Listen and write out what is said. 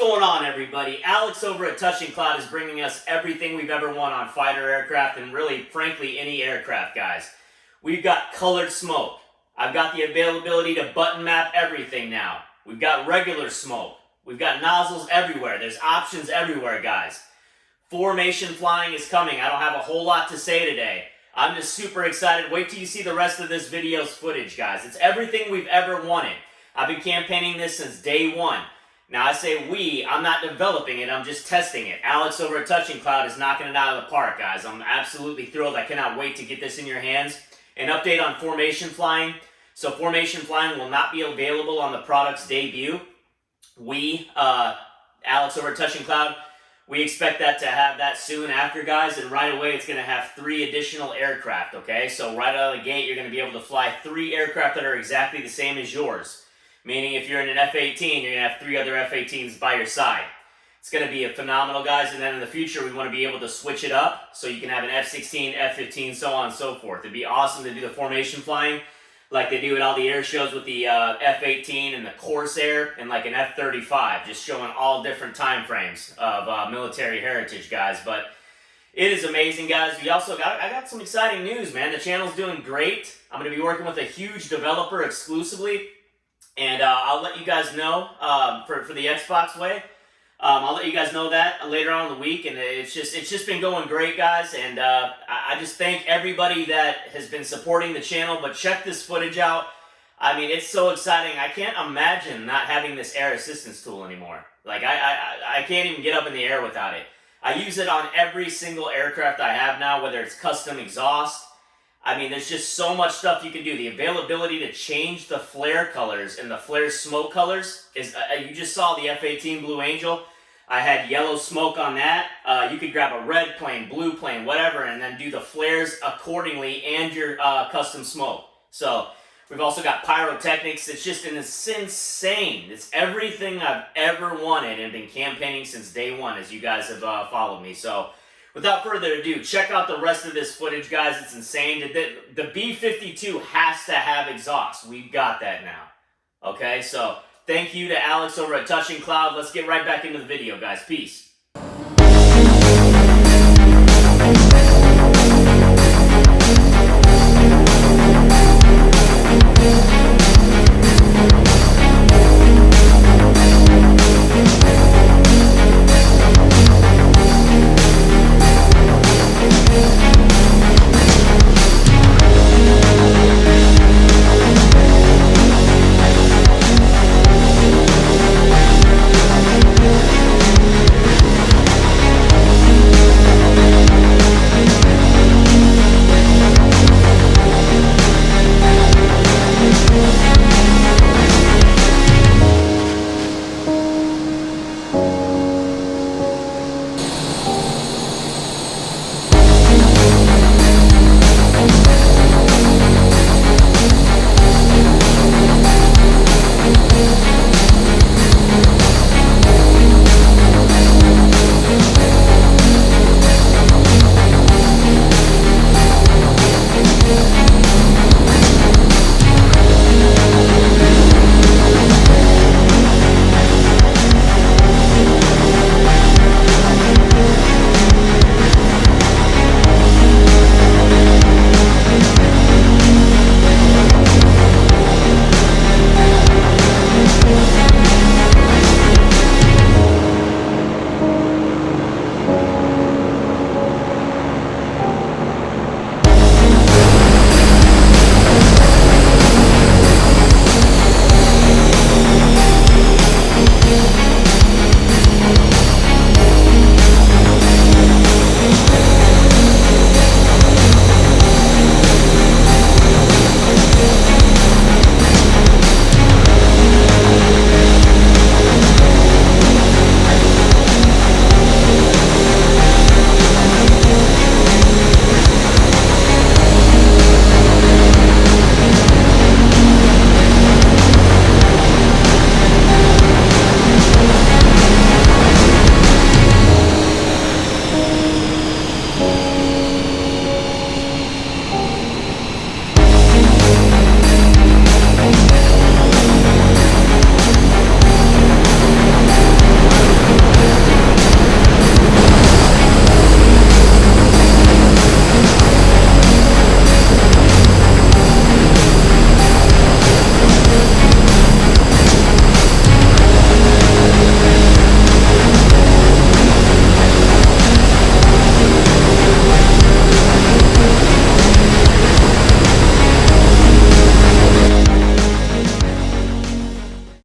going on, everybody? Alex over at Touching Cloud is bringing us everything we've ever wanted on fighter aircraft and really, frankly, any aircraft, guys. We've got colored smoke. I've got the availability to button map everything now. We've got regular smoke. We've got nozzles everywhere. There's options everywhere, guys. Formation flying is coming. I don't have a whole lot to say today. I'm just super excited. Wait till you see the rest of this video's footage, guys. It's everything we've ever wanted. I've been campaigning this since day one. Now, I say we, I'm not developing it, I'm just testing it. Alex over at Touching Cloud is knocking it out of the park, guys. I'm absolutely thrilled. I cannot wait to get this in your hands. An update on formation flying. So formation flying will not be available on the product's debut. Alex over at Touching Cloud, we expect that to have that soon after, guys, and right away it's going to have 3 additional aircraft, okay? So right out of the gate, you're going to be able to fly 3 aircraft that are exactly the same as yours. Meaning if you're in an F-18, you're going to have 3 other F-18s by your side. It's going to be a phenomenal, guys, and then in the future, we want to be able to switch it up so you can have an F-16, F-15, so on and so forth. It'd be awesome to do the formation flying like they do at all the air shows with the F-18 and the Corsair and like an F-35, just showing all different time frames of military heritage, guys. But it is amazing, guys. I got some exciting news, man. The channel's doing great. I'm going to be working with a huge developer exclusively. And I'll let you guys know for the Xbox way. I'll let you guys know that later on in the week. And it's just been going great, guys. And I just thank everybody that has been supporting the channel. But check this footage out. I mean, it's so exciting. I can't imagine not having this air assistance tool anymore. Like, I can't even get up in the air without it. I use it on every single aircraft I have now, whether it's custom exhaust. I mean, there's just so much stuff you can do. The availability to change the flare colors and the flare smoke colors is, you just saw the F-18 Blue Angel. I had yellow smoke on that. You could grab a red plane, blue plane, whatever, and then do the flares accordingly and your custom smoke. So we've also got pyrotechnics. It's just insane. It's everything I've ever wanted and been campaigning since day one, as you guys have followed me. So without further ado, check out the rest of this footage, guys. It's insane. The B-52 has to have exhaust. We've got that now. Okay, so thank you to Alex over at Touching Cloud. Let's get right back into the video, guys. Peace.